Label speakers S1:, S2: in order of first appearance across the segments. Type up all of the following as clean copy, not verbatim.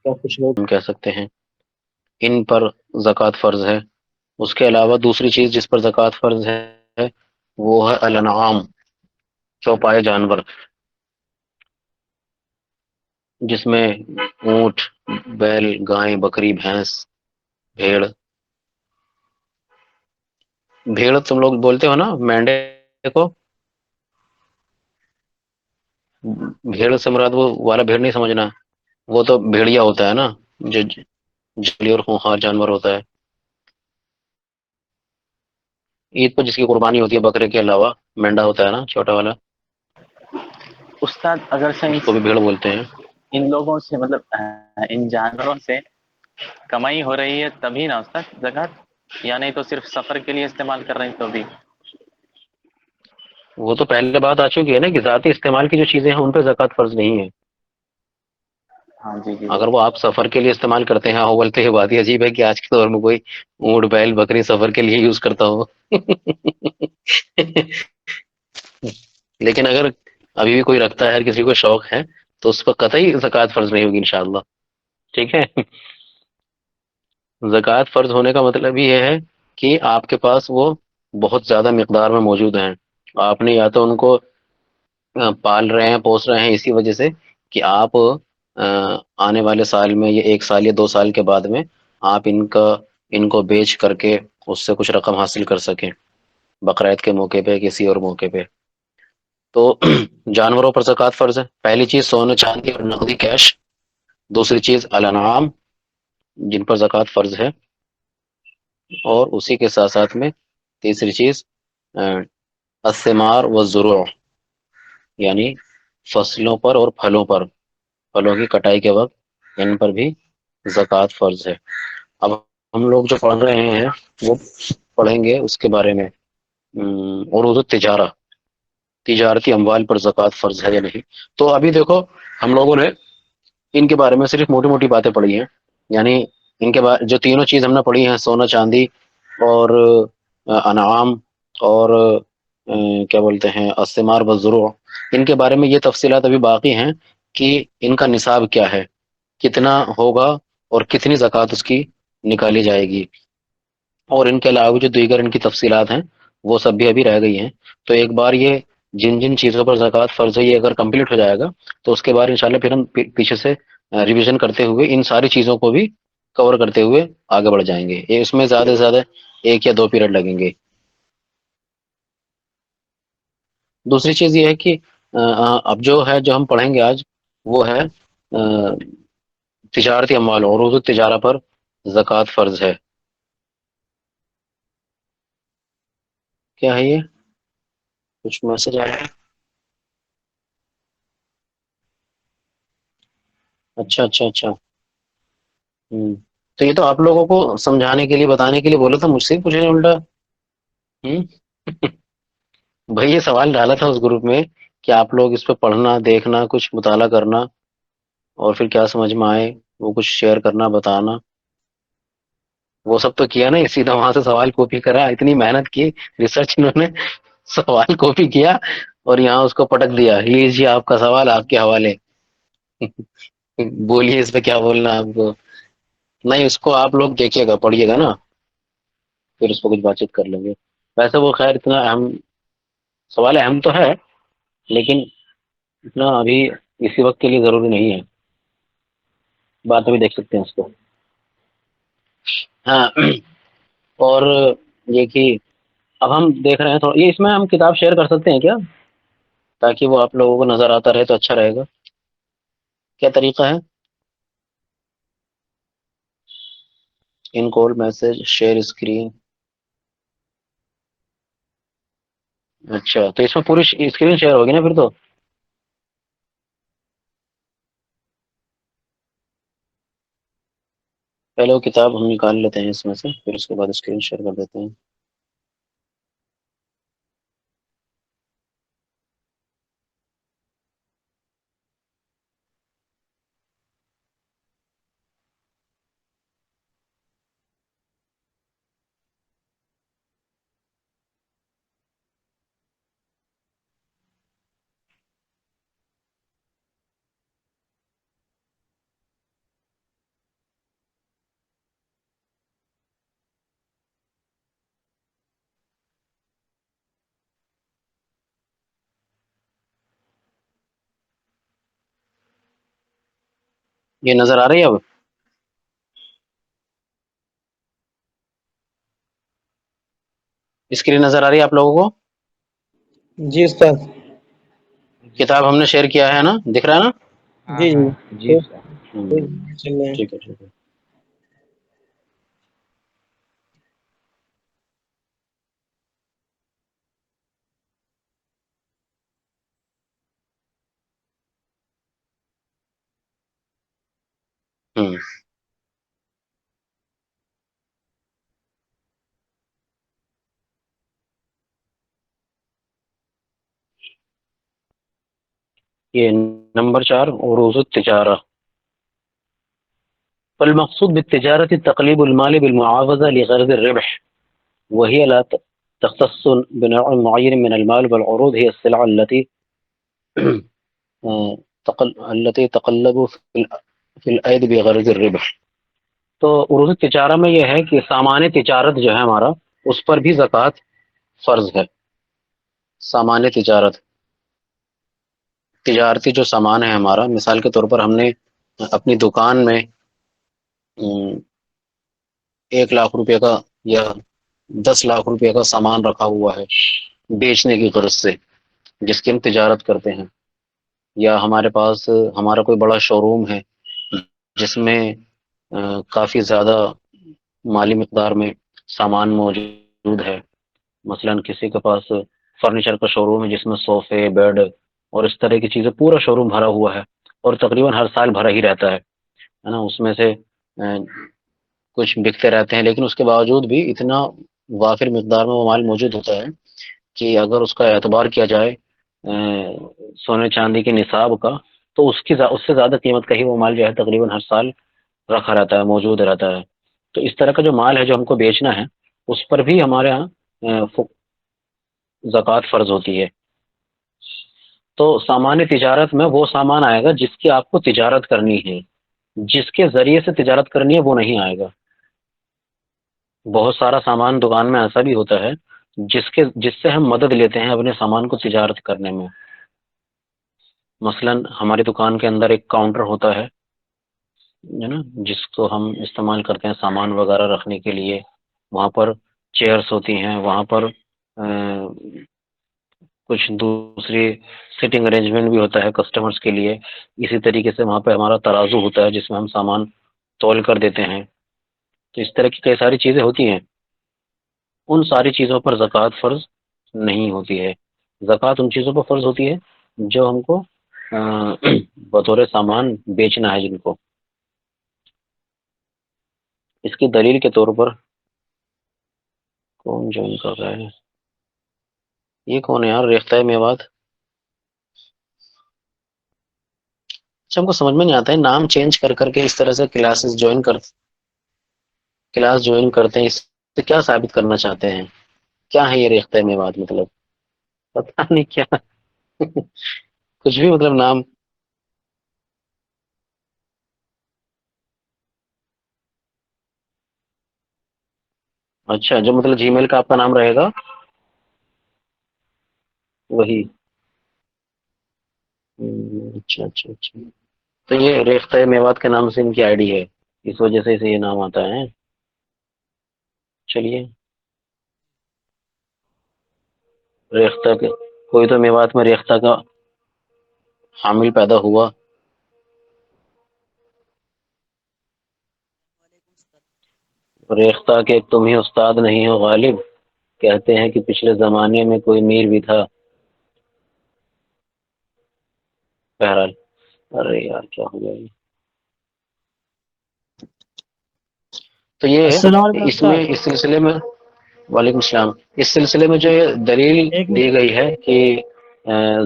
S1: کیا کچھ لوگ ہم کہہ سکتے ہیں ان پر زکوٰۃ فرض ہے۔ اس کے علاوہ دوسری چیز جس پر زکوٰۃ فرض ہے وہ ہے الانعام، چوپائے جانور، جس میں اونٹ، بیل، گائے، بکری، بھینس، بھیڑ۔ بھیڑ تم لوگ بولتے ہو نا مینڈے کو؟ بھیڑ سے مراد وہ والا بھیڑ نہیں سمجھنا، وہ تو بھیڑیا ہوتا ہے نا، جو جنگلی اور خونخوار جانور ہوتا ہے۔ عید پر جس کی قربانی ہوتی ہے بکرے کے علاوہ مینڈا ہوتا ہے نا چھوٹا والا،
S2: استاد اگر سے
S1: اس کو بھی بھیڑ بولتے ہیں۔
S2: ان لوگوں سے مطلب ان جانوروں سے کمائی ہو رہی ہے تبھی نا استاد زکوٰۃ، یا نہیں تو صرف سفر کے لیے استعمال کر رہے ہیں تو بھی؟
S1: وہ تو پہلے بات آ چکی ہے نا کہ ذاتی استعمال کی جو چیزیں ہیں ان پہ زکوٰۃ فرض نہیں ہے۔
S2: ہاں جی جی
S1: اگر
S2: بولے۔
S1: وہ آپ سفر کے لیے استعمال کرتے ہیں، ہاں بولتے ہیں، بات ہی عجیب ہے کہ آج کے دور میں کوئی اونٹ، بیل، بکری سفر کے لیے یوز کرتا ہو۔ لیکن اگر ابھی بھی کوئی رکھتا ہے، ہر کسی کو شوق ہے، تو اس پر قطعی زکوٰۃ فرض نہیں ہوگی انشاءاللہ۔ ٹھیک ہے؟ زکوٰۃ فرض ہونے کا مطلب یہ ہے کہ آپ کے پاس وہ بہت زیادہ مقدار میں موجود ہیں، آپ نے یا تو ان کو پال رہے ہیں، پوس رہے ہیں اسی وجہ سے کہ آپ آنے والے سال میں یا ایک سال یا دو سال کے بعد میں آپ ان کو بیچ کر کے اس سے کچھ رقم حاصل کر سکیں، بقرعید کے موقع پہ کسی اور موقع پہ۔ تو جانوروں پر زکوٰۃ فرض ہے۔ پہلی چیز سونے چاندی اور نقدی کیش، دوسری چیز الانعام جن پر زکوٰۃ فرض ہے، اور اسی کے ساتھ ساتھ میں تیسری چیز الثمار والزروع، یعنی فصلوں پر اور پھلوں پر، پھلوں کی کٹائی کے وقت ان پر بھی زکوٰۃ فرض ہے۔ اب ہم لوگ جو پڑھ رہے ہیں وہ پڑھیں گے اس کے بارے میں، عروض التجارہ، تجارتی اموال پر زکوٰۃ فرض ہے یا نہیں۔ تو ابھی دیکھو ہم لوگوں نے ان کے بارے میں صرف موٹی موٹی باتیں پڑھی ہیں، یعنی ان کے جو تینوں چیز ہم نے پڑھی ہیں، سونا چاندی اور انعام اور کیا بولتے ہیں الثمار والزروع، ان کے بارے میں یہ تفصیلات ابھی باقی ہیں کہ ان کا نصاب کیا ہے، کتنا ہوگا اور کتنی زکوٰۃ اس کی نکالی جائے گی، اور ان کے علاوہ جو دیگر ان کی تفصیلات ہیں وہ سب بھی ابھی رہ گئی ہیں۔ تو ایک بار یہ جن جن چیزوں پر زکوٰۃ فرض ہے یہ اگر کمپلیٹ ہو جائے گا تو اس کے بعد انشاءاللہ پھر ہم پیچھے سے ریویژن کرتے ہوئے ان ساری چیزوں کو بھی کور کرتے ہوئے آگے بڑھ جائیں گے۔ اس میں زیادہ سے زیادہ ایک یا دو پیریڈ لگیں گے۔ دوسری چیز یہ ہے کہ اب جو ہے جو ہم پڑھیں گے آج وہ ہے تجارتی اموال، عروض التجارہ پر زکوٰۃ فرض ہے۔ کیا ہے یہ؟ کچھ میسج آیا ہے؟ اچھا اچھا اچھا، تو یہ تو آپ لوگوں کو سمجھانے کے لیے بتانے کے لیے بولا تھا، مجھ سے ہی پوچھے الٹا۔ ہوں بھائی یہ سوال ڈالا تھا اس گروپ میں کہ آپ لوگ اس پہ پڑھنا، دیکھنا، کچھ مطالعہ کرنا، اور پھر کیا سمجھ میں آئے وہ کچھ شیئر کرنا، بتانا۔ وہ سب تو کیا نا، سیدھا وہاں سے سوال کاپی کرا، اتنی محنت کی ریسرچ انہوں نے، سوال کاپی کیا اور یہاں اس کو پٹک دیا، لیجیے آپ کا سوال آپ کے حوالے، بولیے اس پہ کیا بولنا آپ کو۔ نہیں، اس کو آپ لوگ دیکھیے گا، پڑھیے گا نا، پھر اس پہ کچھ بات چیت کر لیں گے۔ ویسے وہ خیر اتنا اہم سوال، اہم تو ہے لیکن اتنا ابھی اسی وقت کے لیے ضروری نہیں ہے، بعد میں بھی دیکھ سکتے ہیں اس کو۔ ہاں، اور یہ کہ اب ہم دیکھ رہے ہیں تھوڑا یہ، اس میں ہم کتاب شیئر کر سکتے ہیں کیا، تاکہ وہ آپ لوگوں کو نظر آتا رہے تو اچھا رہے گا؟ کیا طریقہ ہے؟ ان کال میسج شیئر اسکرین، اچھا تو اس میں پوری اسکرین شیئر ہوگی نا پھر تو؟ پہلے وہ کتاب ہم نکال لیتے ہیں اس میں سے، پھر اس کے بعد اسکرین شیئر کر دیتے ہیں۔ یہ نظر آ رہی ہے اب؟ اسکرین نظر آ رہی ہے آپ لوگوں کو؟
S3: جی استاد.
S1: کتاب ہم نے شیئر کیا ہے نا، دکھ رہا ہے نا؟
S3: جی
S1: جی
S3: جی چل رہے ہیں.
S1: ٹھیک ہے ٹھیک ہے. یہ نمبر 4، عروض التجارہ. فالمقصود بالتجارة تقليب المال بالمعاوضة لغرض الربح، وهي لا تختص بنوع معين من المال، والعروض هي السلع التي تقلب في الأيد بغرض الربح. تو عروض تجارہ میں یہ ہے کہ سامان تجارت جو ہے ہمارا، اس پر بھی زکوٰۃ فرض ہے. سامان تجارت، تجارتی جو سامان ہے ہمارا، مثال کے طور پر ہم نے اپنی دکان میں 1 لاکھ روپے کا یا 10 لاکھ روپے کا سامان رکھا ہوا ہے بیچنے کی غرض سے، جس کی ہم تجارت کرتے ہیں. یا ہمارے پاس ہمارا کوئی بڑا شو روم ہے جس میں کافی زیادہ مالی مقدار میں سامان موجود ہے. مثلا کسی کے پاس فرنیچر کا شو روم ہے جس میں صوفے، بیڈ اور اس طرح کی چیزیں، پورا شو روم بھرا ہوا ہے اور تقریباً ہر سال بھرا ہی رہتا ہے نا. اس میں سے کچھ بکتے رہتے ہیں، لیکن اس کے باوجود بھی اتنا وافر مقدار میں وہ مال موجود ہوتا ہے کہ اگر اس کا اعتبار کیا جائے سونے چاندی کے نصاب کا، تو اس سے زیادہ قیمت کا ہی وہ مال جو ہے تقریباً ہر سال رکھا رہتا ہے، موجود رہتا ہے. تو اس طرح کا جو مال ہے جو ہم کو بیچنا ہے، اس پر بھی ہمارے ہاں زکوٰۃ فرض ہوتی ہے. تو سامان تجارت میں وہ سامان آئے گا جس کی آپ کو تجارت کرنی ہے، جس کے ذریعے سے تجارت کرنی ہے وہ نہیں آئے گا. بہت سارا سامان دکان میں ایسا بھی ہوتا ہے جس سے ہم مدد لیتے ہیں اپنے سامان کو تجارت کرنے میں. مثلا ہماری دکان کے اندر ایک کاؤنٹر ہوتا ہے نا، جس کو ہم استعمال کرتے ہیں سامان وغیرہ رکھنے کے لیے. وہاں پر چیئرس ہوتی ہیں، وہاں پر کچھ دوسری سٹنگ ارینجمنٹ بھی ہوتا ہے کسٹمرز کے لیے. اسی طریقے سے وہاں پہ ہمارا ترازو ہوتا ہے جس میں ہم سامان تول کر دیتے ہیں. تو اس طرح کی کئی ساری چیزیں ہوتی ہیں. ان ساری چیزوں پر زکوٰۃ فرض نہیں ہوتی ہے. زکوٰۃ ان چیزوں پر فرض ہوتی ہے جو ہم کو بطور سامان بیچنا ہے جن کو. اس کی دلیل کے طور پر کون جوائن کر رہا ہے؟ یہ کون ہے یار؟ ریختہ میوات. اچھا، ہم کو سمجھ میں نہیں آتا ہے نام چینج کر کر کے اس طرح سے کلاس جوائن کرتے ہیں. اس سے کیا ثابت کرنا چاہتے ہیں؟ کیا ہے یہ ریختہ میوات؟ مطلب پتہ نہیں کیا کچھ بھی مطلب نام. اچھا، جو مطلب جی میل کا آپ کا نام رہے گا وہی. اچھا اچھا اچھا. تو یہ ریختہ میوات کے نام سے ان کی آئی ڈی ہے، اس وجہ سے اسے یہ نام آتا ہے. چلیے، ریختہ کے کوئی تو میوات میں ریختہ کا حامل پیدا ہوا. ریختہ کے تم ہی استاد نہیں ہو غالب، کہتے ہیں کہ پچھلے زمانے میں کوئی میر بھی تھا. بہرحال، ارے یار کیا ہو گیا یہ؟ تو یہ
S3: السلام علیکم
S1: اس میں
S3: استاد.
S1: اس سلسلے میں، وعلیکم السلام، اس سلسلے میں جو یہ دلیل
S3: ایک
S1: دی
S3: منٹ
S1: گئی ہے کہ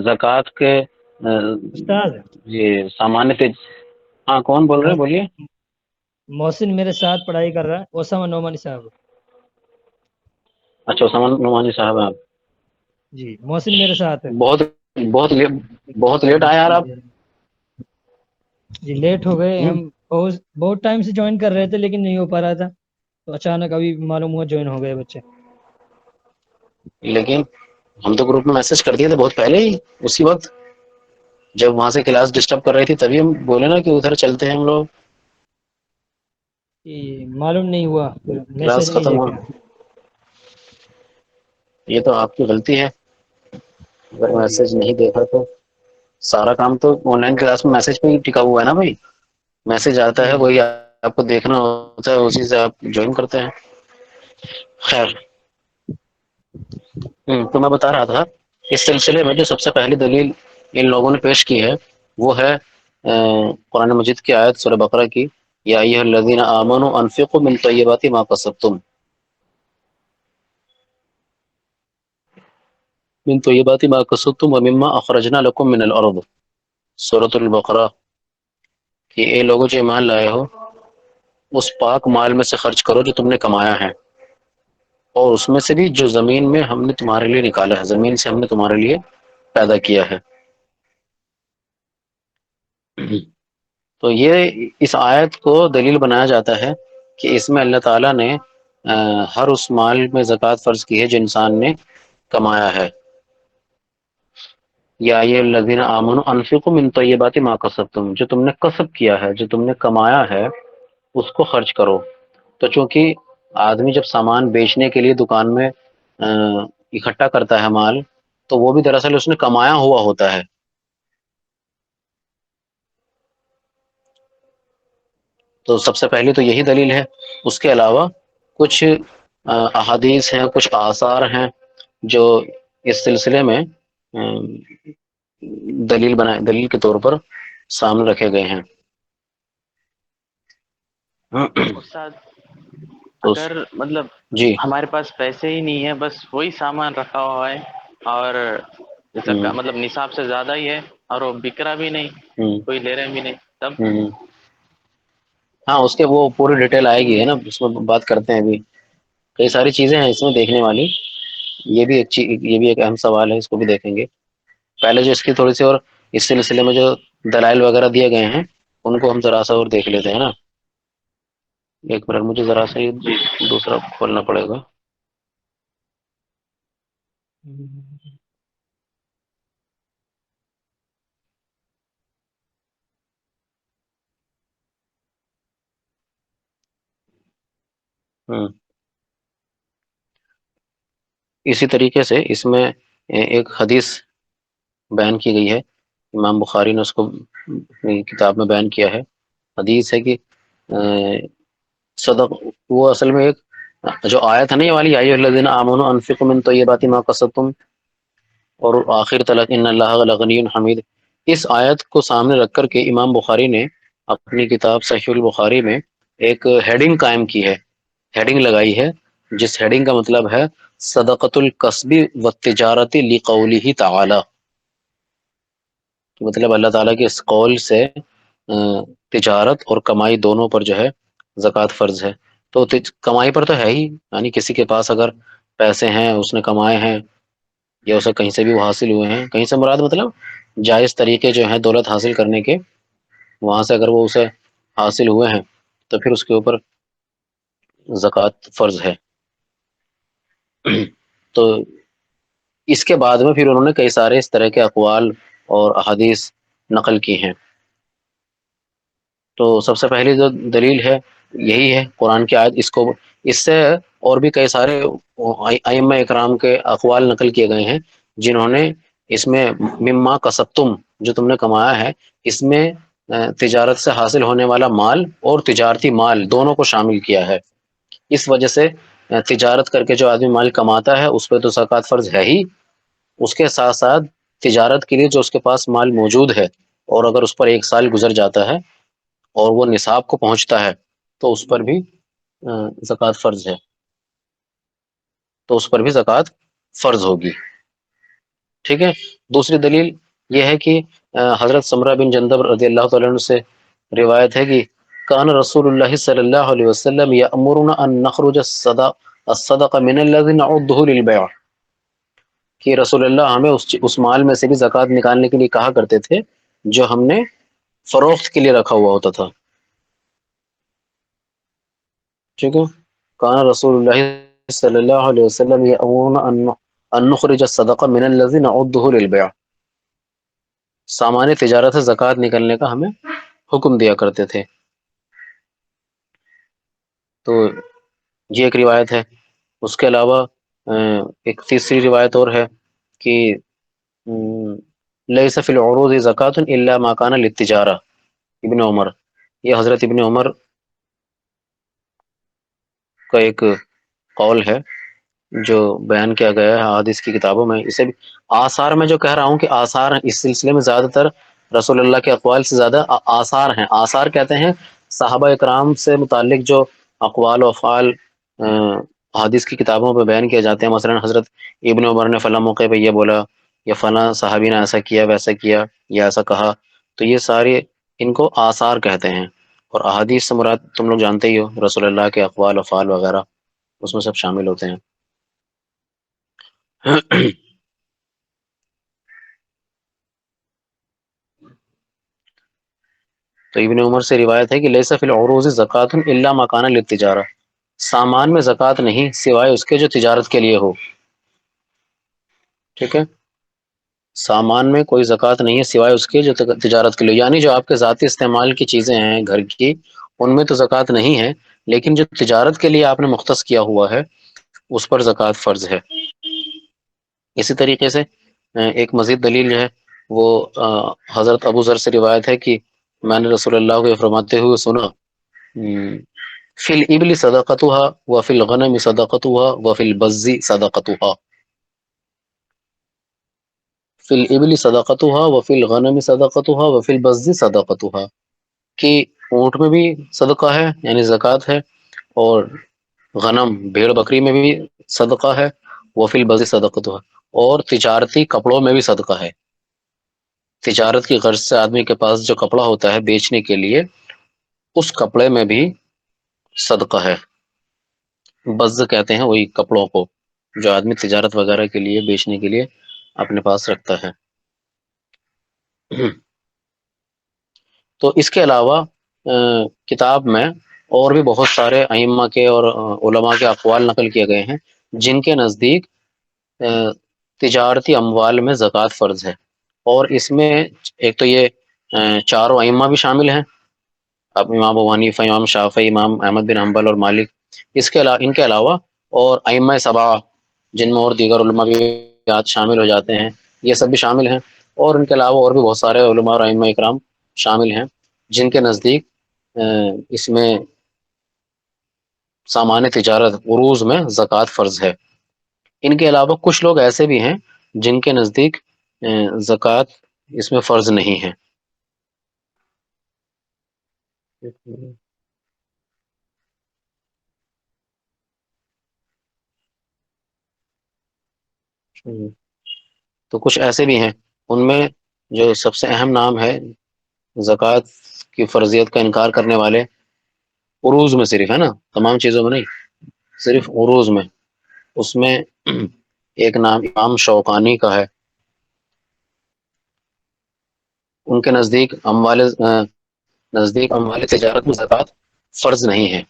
S1: زکوٰۃ کے
S3: استاد.
S1: یہ سامان ہاں کون بول رہے ہیں؟ بولیے.
S3: محسن میرے ساتھ پڑھائی کر رہا ہے، اسامہ نعمانی صاحب.
S1: اچھا، عثمان نعمانی صاحب ہیں آپ؟
S3: جی محسن میرے ساتھ ہے.
S1: بہت بہت لیٹ، بہت لیٹ آئے یار آپ.
S3: جی لیٹ ہو گئے
S1: ہم،
S3: ہم. بہت ٹائم سے جوائن کر رہے تھے لیکن نہیں ہو پا رہا تھا، تو اچانک ابھی معلوم ہوا جوائن ہو گئے بچے.
S1: لیکن ہم تو گروپ میں میسج کر دیے تھے بہت پہلے ہی، اسی وقت. جب وہاں سے کلاس ڈسٹرب کر رہی تھی تبھی ہم بولے نا کہ ادھر چلتے ہیں ہم لوگ.
S3: یہ معلوم نہیں ہوا، میسج
S1: کلاس
S3: نہیں
S1: ختم ہو،
S3: دیکھا.
S1: یہ تو آپ کی غلطی ہے اگر میسج نہیں دیکھا تو. سارا کام تو آن لائن کلاس میں میسج پہ ہی ٹکا ہوا ہے نا بھائی. میسج آتا ہے وہی آپ کو دیکھنا ہوتا ہے، اسی سے آپ جوائن کرتے ہیں. خیر، تو میں بتا رہا تھا اس سلسلے میں جو سب سے پہلی دلیل ان لوگوں نے پیش کی ہے وہ ہے قرآن مجید کی آیت سورہ بقرہ کی، یا ایھا الذین آمنوا انفقوا من طیبات ما کسبتم، من طیبات ما کسبتم ومما اخرجنا لكم من الارض. سورۃ البقرہ کہ اے لوگوں جو ایمان لائے ہو اس پاک مال میں سے خرچ کرو جو تم نے کمایا ہے، اور اس میں سے بھی جو زمین میں ہم نے تمہارے لیے نکالا ہے، زمین سے ہم نے تمہارے لیے پیدا کیا ہے. تو یہ اس آیت کو دلیل بنایا جاتا ہے کہ اس میں اللہ تعالیٰ نے ہر اس مال میں زکوٰۃ فرض کی ہے جو انسان نے کمایا ہے. یا ایھا الذین آمنوا انفقوا من طیبات ما کسبتم، جو تم نے کسب کیا ہے، جو تم نے کمایا ہے اس کو خرچ کرو. تو چونکہ آدمی جب سامان بیچنے کے لیے دکان میں اکٹھا کرتا ہے مال، تو وہ بھی دراصل اس نے کمایا ہوا ہوتا ہے. تو سب سے پہلی تو یہی دلیل ہے. اس کے علاوہ کچھ احادیث ہیں، کچھ آثار ہیں جو اس سلسلے میں دلیل کے طور پر سامنے رکھے گئے ہیں.
S2: استاد
S1: تو
S2: اگر مطلب
S1: جی.
S2: ہمارے پاس پیسے ہی نہیں ہے، بس وہی سامان رکھا ہوا ہے اور مطلب نصاب سے زیادہ ہی ہے اور وہ بک رہا بھی نہیں، کوئی لے رہے بھی نہیں، تب
S1: ہاں اس کے وہ پوری ڈیٹیل آئے گی ہے نا، اس میں بات کرتے ہیں. ابھی کئی ساری چیزیں ہیں اس میں دیکھنے والی. یہ بھی ایک چیز، یہ بھی ایک اہم سوال ہے، اس کو بھی دیکھیں گے. پہلے جو اس کی تھوڑی سی اور اس سلسلے میں جو دلائل وغیرہ دیے گئے ہیں ان کو ہم ذرا سا اور دیکھ لیتے ہیں نا. ایک منٹ مجھے ذرا سا
S2: جی
S1: دوسرا کھولنا پڑے گا. اسی طریقے سے اس میں ایک حدیث بیان کی گئی ہے، امام بخاری نے اس کو اپنی کتاب میں بیان کیا ہے. حدیث ہے کہ صدق، وہ اصل میں ایک جو آیت ہے نا یہ والی، یا ایھا الذین آمنوا انفقوا من طیبات ما کسبتم، اور آخر تلک ان اللہ لغنی حمید، اس آیت کو سامنے رکھ کر کے امام بخاری نے اپنی کتاب صحیح البخاری میں ایک ہیڈنگ قائم کی ہے، ہیڈنگ لگائی ہے، جس ہیڈنگ کا مطلب ہے صدقۃ الکسب والتجارت لقولہ تعالی. مطلب اللہ تعالیٰ کے اس قول سے تجارت اور کمائی دونوں پر جو ہے زکوٰۃ فرض ہے. تو کمائی پر تو ہے ہی، یعنی کسی کے پاس اگر پیسے ہیں، اس نے کمائے ہیں یا اسے کہیں سے بھی وہ حاصل ہوئے ہیں، کہیں سے مراد مطلب جائز طریقے جو ہیں دولت حاصل کرنے کے، وہاں سے اگر وہ اسے حاصل ہوئے ہیں تو پھر اس کے اوپر زکوٰۃ فرض ہے. تو اس کے بعد میں پھر انہوں نے کئی سارے اس طرح کے اقوال اور احادیث نقل کی ہیں. تو سب سے پہلی جو دلیل ہے یہی ہے قرآن کی آیت. اس سے اور بھی کئی سارے ائمہ اکرام کے اقوال نقل کیے گئے ہیں جنہوں نے اس میں مما کسبتم، جو تم نے کمایا ہے، اس میں تجارت سے حاصل ہونے والا مال اور تجارتی مال دونوں کو شامل کیا ہے. اس وجہ سے تجارت کر کے جو آدمی مال کماتا ہے اس پہ تو زکوٰۃ فرض ہے ہی، اس کے ساتھ ساتھ تجارت کے لیے جو اس کے پاس مال موجود ہے اور اگر اس پر 1 سال گزر جاتا ہے اور وہ نصاب کو پہنچتا ہے تو اس پر بھی زکوٰۃ فرض ہے، تو اس پر بھی زکوٰۃ فرض ہوگی. ٹھیک ہے. دوسری دلیل یہ ہے کہ حضرت سمرہ بن جندب رضی اللہ تعالیٰ عنہ سے روایت ہے کہ کان رسول اللہ صلی اللہ علیہ وسلم یأمرنا ان نخرج الصدقہ من الذی نعدہ للبیع، کہ رسول اللہ ہمیں اس مال میں سے بھی زکوٰۃ نکالنے کے لیے کہا کرتے تھے جو ہم نے فروخت کے لیے رکھا ہوا ہوتا تھا. ٹھیک ہے. کان رسول اللہ صلی اللہ علیہ وسلم یأمرنا ان نخرج الصدقہ من الذی نعدہ للبیع. سامان تجارت سے زکوٰۃ نکلنے کا ہمیں حکم دیا کرتے تھے۔ تو یہ ایک روایت ہے۔ اس کے علاوہ ایک تیسری روایت اور ہے کہ لیس فی العروض زکوٰۃ الا ما کان للتجارہ، ابن عمر، یہ حضرت ابن عمر کا ایک قول ہے جو بیان کیا گیا ہے حدیث کی کتابوں میں۔ اسے بھی آثار میں جو کہہ رہا ہوں کہ آثار اس سلسلے میں زیادہ تر رسول اللہ کے اقوال سے زیادہ آثار ہیں۔ آثار کہتے ہیں صحابہ اکرام سے متعلق جو اقوال و افعال حدیث کی کتابوں پہ بیان کیے جاتے ہیں، مثلا حضرت ابن عمر نے فلاں موقع پہ یہ بولا، یا فلاں صحابی نے ایسا کیا، ویسا کیا، یا ایسا کہا، تو یہ سارے ان کو آثار کہتے ہیں۔ اور احادیث سے مراد تم لوگ جانتے ہی ہو رسول اللہ کے اقوال افعال وغیرہ، اس میں سب شامل ہوتے ہیں۔ تو ابن عمر سے روایت ہے کہ لیس فی العروض زکوٰۃ الا ما کان للتجارہ، سامان میں زکوٰۃ نہیں سوائے اس کے جو تجارت کے لیے ہو۔ ٹھیک ہے، سامان میں کوئی زکوٰۃ نہیں ہے سوائے اس کے جو تجارت کے لیے، یعنی جو آپ کے ذاتی استعمال کی چیزیں ہیں گھر کی، ان میں تو زکوٰۃ نہیں ہے، لیکن جو تجارت کے لیے آپ نے مختص کیا ہوا ہے اس پر زکوٰۃ فرض ہے۔ اسی طریقے سے ایک مزید دلیل جو ہے وہ حضرت ابو ذر سے روایت ہے کہ میں نے رسول اللہ کو یہ فرماتے ہوئے سنا، فی الابل صدقتها وفی الغنم صدقتها وفی البز صدقتها، فی الابل صدقتها وفی الغنم صدقتها وفی البز صدقتها، کہ اونٹ میں بھی صدقہ ہے یعنی زکوٰۃ ہے، اور غنم بھیڑ بکری میں بھی صدقہ ہے، وفی البز صدقتها، اور تجارتی کپڑوں میں بھی صدقہ ہے۔ تجارت کی غرض سے آدمی کے پاس جو کپڑا ہوتا ہے بیچنے کے لیے، اس کپڑے میں بھی صدقہ ہے۔ بز کہتے ہیں وہی کپڑوں کو جو آدمی تجارت وغیرہ کے لیے بیچنے کے لیے اپنے پاس رکھتا ہے۔ تو اس کے علاوہ کتاب میں اور بھی بہت سارے ائمہ کے اور علماء کے اقوال نقل کیے گئے ہیں جن کے نزدیک تجارتی اموال میں زکوٰۃ فرض ہے، اور اس میں ایک تو یہ چاروں ائمہ بھی شامل ہیں، اب امام ابو حنیفہ، امام شافعی، امام احمد بن حنبل اور مالک، اس کے علاوہ ان کے علاوہ اور ائمہ سبعہ جن میں اور دیگر علماء بھی شامل ہو جاتے ہیں، یہ سب بھی شامل ہیں، اور ان کے علاوہ اور بھی بہت سارے علماء اور ائمہ اکرام شامل ہیں جن کے نزدیک اس میں سامان تجارت عروض میں زکوٰۃ فرض ہے۔ ان کے علاوہ کچھ لوگ ایسے بھی ہیں جن کے نزدیک زکوٰۃ اس میں فرض نہیں ہے۔ تو کچھ ایسے بھی ہیں، ان میں جو سب سے اہم نام ہے زکوٰۃ کی فرضیت کا انکار کرنے والے، عروض میں صرف ہے نا، تمام چیزوں میں نہیں، صرف عروض میں، اس میں ایک نام امام شوکانی کا ہے۔ ان کے نزدیک اموال تجارت میں زکوٰۃ فرض نہیں ہے۔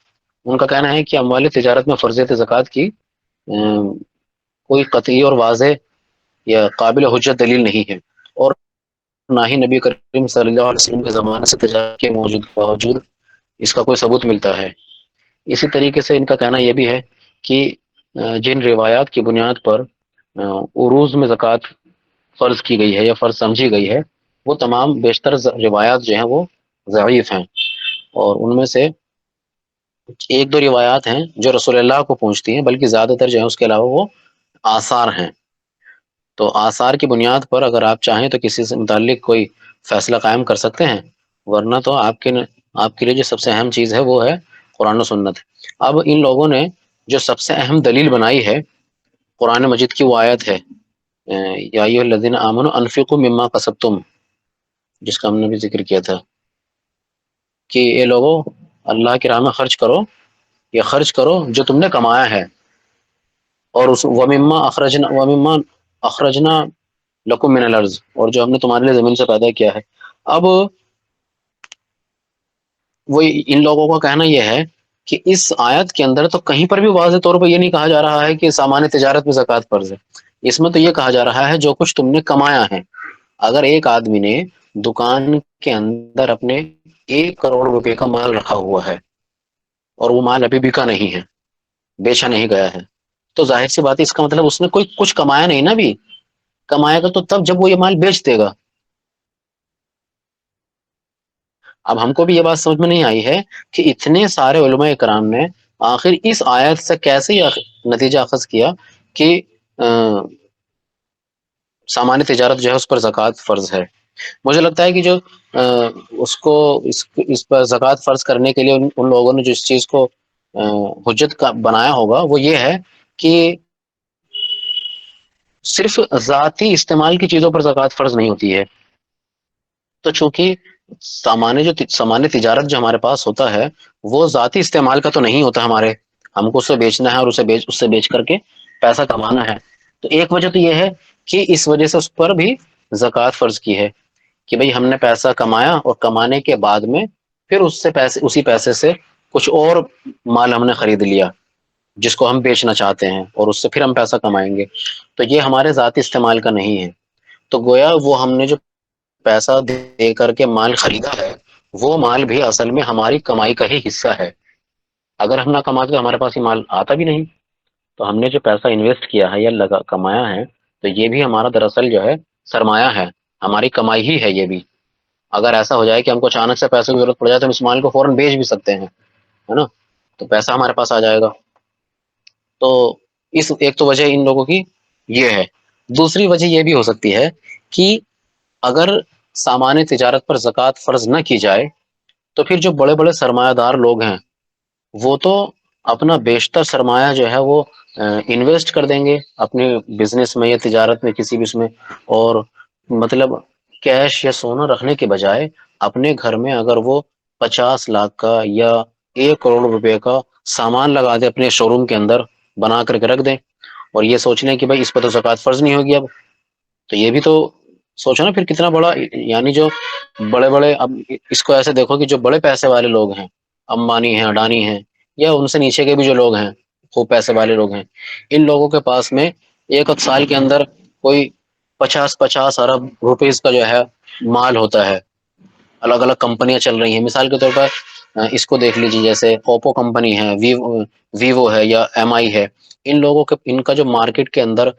S1: ان کا کہنا ہے کہ اموال تجارت میں فرضیت زکوٰۃ کی کوئی قطعی اور واضح یا قابل حجت دلیل نہیں ہے، اور نہ ہی نبی کریم صلی اللہ علیہ وسلم کے زمانے سے تجارت کے باوجود اس کا کوئی ثبوت ملتا ہے۔ اسی طریقے سے ان کا کہنا یہ بھی ہے کہ جن روایات کی بنیاد پر عروض میں زکوٰۃ فرض کی گئی ہے یا فرض سمجھی گئی ہے، وہ تمام بیشتر روایات جو ہیں وہ ضعیف ہیں، اور ان میں سے ایک دو روایات ہیں جو رسول اللہ کو پہنچتی ہیں، بلکہ زیادہ تر جو ہیں اس کے علاوہ وہ آثار ہیں۔ تو آثار کی بنیاد پر اگر آپ چاہیں تو کسی سے متعلق کوئی فیصلہ قائم کر سکتے ہیں، ورنہ تو آپ کے لیے جو سب سے اہم چیز ہے وہ ہے قرآن و سنت۔ اب ان لوگوں نے جو سب سے اہم دلیل بنائی ہے قرآن مجید کی وہ آیت ہے یا ایھا الذین آمنوا انفقوا مما کسبتم، جس کا ہم نے بھی ذکر کیا تھا کہ یہ لوگوں اللہ کی راہ میں خرچ کرو، یہ خرچ کرو جو تم نے کمایا ہے، اور اس ومما اخرجنا لکم من الارض، اور جو ہم نے تمہارے لیے زمین سے پیدا کیا ہے۔ اب وہ ان لوگوں کا کہنا یہ ہے کہ اس آیت کے اندر تو کہیں پر بھی واضح طور پر یہ نہیں کہا جا رہا ہے کہ سامان تجارت میں زکوٰۃ فرض ہے، اس میں تو یہ کہا جا رہا ہے جو کچھ تم نے کمایا ہے، اگر ایک آدمی نے دکان کے اندر اپنے 1 کروڑ روپے کا مال رکھا ہوا ہے اور وہ مال ابھی بکا نہیں ہے، بیچا نہیں گیا ہے، تو ظاہر سی بات ہے اس کا مطلب اس نے کوئی کچھ کمایا نہیں نا، بھی کمائے گا تو تب جب وہ یہ مال بیچ دے گا۔ اب ہم کو بھی یہ بات سمجھ میں نہیں آئی ہے کہ اتنے سارے علماء کرام نے آخر اس آیت سے کیسے یہ نتیجہ اخذ کیا کہ سامان تجارت جو ہے اس پر زکوٰۃ فرض ہے۔ مجھے لگتا ہے کہ جو اس کو اس پر زکوٰۃ فرض کرنے کے لیے ان لوگوں نے جو اس چیز کو حجت کا بنایا ہوگا وہ یہ ہے کہ صرف ذاتی استعمال کی چیزوں پر زکوٰۃ فرض نہیں ہوتی ہے، تو چونکہ سامان تجارت جو ہمارے پاس ہوتا ہے وہ ذاتی استعمال کا تو نہیں ہوتا، ہمارے ہم کو اسے بیچنا ہے اور اس سے بیچ کر کے پیسہ کمانا ہے۔ تو ایک وجہ تو یہ ہے کہ اس وجہ سے اس پر بھی زکوٰۃ فرض کی ہے کہ بھئی ہم نے پیسہ کمایا اور کمانے کے بعد میں پھر اسی پیسے سے کچھ اور مال ہم نے خرید لیا جس کو ہم بیچنا چاہتے ہیں اور اس سے پھر ہم پیسہ کمائیں گے، تو یہ ہمارے ذاتی استعمال کا نہیں ہے۔ تو گویا وہ ہم نے جو پیسہ دے کر کے مال خریدا ہے وہ مال بھی اصل میں ہماری کمائی کا ہی حصہ ہے۔ اگر ہم نہ کماتے تو ہمارے پاس یہ مال آتا بھی نہیں۔ تو ہم نے جو پیسہ انویسٹ کیا ہے یا کمایا ہے تو یہ بھی ہمارا دراصل جو ہے سرمایہ ہے، ہماری کمائی ہی ہے یہ بھی۔ اگر ایسا ہو جائے کہ ہم کو اچانک سے پیسے کی ضرورت پڑ جائے تو ہم اس مال کو فوراً بیچ بھی سکتے ہیں، ہے نا، تو پیسہ ہمارے پاس آ جائے گا۔ تو ایک تو وجہ ان لوگوں کی یہ ہے۔ دوسری وجہ یہ بھی ہو سکتی ہے کہ اگر سامان تجارت پر زکوٰۃ فرض نہ کی جائے تو پھر جو بڑے بڑے سرمایہ دار لوگ ہیں وہ تو اپنا بیشتر سرمایہ جو ہے وہ انویسٹ کر دیں گے اپنے بزنس میں یا تجارت میں کسی بھی اس میں، اور مطلب کیش یا سونا رکھنے کے بجائے اپنے گھر میں اگر وہ 50 لاکھ کا یا 1 کروڑ روپے کا سامان لگا دے اپنے شو روم کے اندر بنا کر کے رکھ دیں اور یہ سوچ لیں کہ بھائی اس پہ تو زکوٰۃ فرض نہیں ہوگی اب، تو یہ بھی تو سوچو نا پھر کتنا بڑا، یعنی جو بڑے بڑے، اب اس کو ایسے دیکھو کہ جو بڑے پیسے والے لوگ ہیں، امبانی ہیں، اڈانی ہیں، یا ان سے نیچے کے بھی جو لوگ ہیں خوب پیسے والے لوگ ہیں، ان لوگوں کے پاس میں ایک سال کے اندر کوئی 50 ارب روپیز کا جو ہے مال ہوتا ہے۔ الگ الگ کمپنیاں چل رہی ہیں، مثال کے طور پر اس کو دیکھ لیجیے، جیسے اوپو کمپنی ہے، ویوو ہے یا ایم آئی ہے، ان لوگوں کے ان کا جو مارکیٹ کے اندر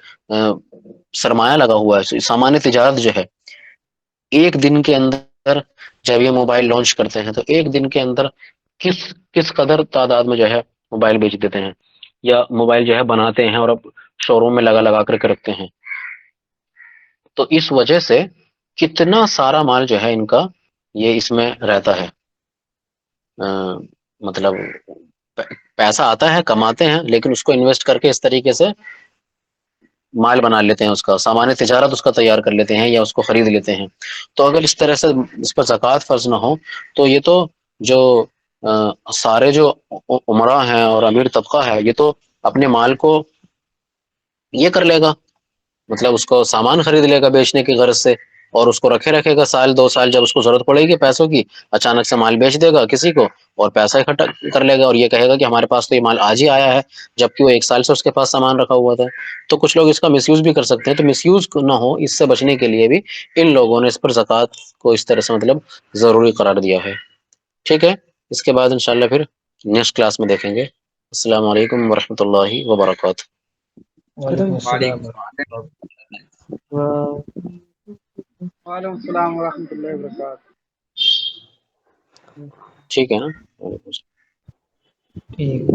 S1: سرمایہ لگا ہوا ہے، سامان تجارت جو ہے، ایک دن کے اندر جب یہ موبائل لانچ کرتے ہیں تو ایک دن کے اندر کس کس قدر تعداد میں جو ہے موبائل بیچ دیتے ہیں یا موبائل جو ہے بناتے ہیں اور اب شو روم میں لگا لگا کر کے رکھتے ہیں۔ تو اس وجہ سے کتنا سارا مال جو ہے ان کا یہ اس میں رہتا ہے، مطلب پیسہ آتا ہے، کماتے ہیں، لیکن اس کو انویسٹ کر کے اس طریقے سے مال بنا لیتے ہیں، اس کا سامان تجارت اس کا تیار کر لیتے ہیں یا اس کو خرید لیتے ہیں۔ تو اگر اس طرح سے اس پر زکوٰۃ فرض نہ ہو تو یہ تو جو سارے جو عمرا ہیں اور امیر طبقہ ہے یہ تو اپنے مال کو یہ کر لے گا، مطلب اس کو سامان خرید لے گا بیچنے کی غرض سے، اور اس کو رکھے گا 1 2 سال، جب اس کو ضرورت پڑے گی پیسوں کی اچانک سے مال بیچ دے گا کسی کو اور پیسہ اکٹھا کر لے گا اور یہ کہے گا کہ ہمارے پاس تو یہ مال آج ہی آیا ہے، جبکہ وہ 1 سال سے اس کے پاس سامان رکھا ہوا تھا۔ تو کچھ لوگ اس کا مس یوز بھی کر سکتے ہیں، تو مس یوز نہ ہو اس سے بچنے کے لیے بھی ان لوگوں نے اس پر زکوٰۃ کو اس طرح سے مطلب ضروری قرار دیا ہے۔ ٹھیک ہے، اس کے بعد انشاءاللہ پھر نیکسٹ کلاس میں دیکھیں گے۔ السلام علیکم ورحمۃ اللہ وبرکاتہ۔
S3: وعلیکم السلام
S4: وعلیکم
S3: ورحمۃ
S4: السلام۔
S3: اللہ۔
S4: وعلیکم السلام ورحمۃ اللہ وبرکاتہ۔
S1: ٹھیک ہے نا، وعلیکم السلام۔
S3: ٹھیک ہے۔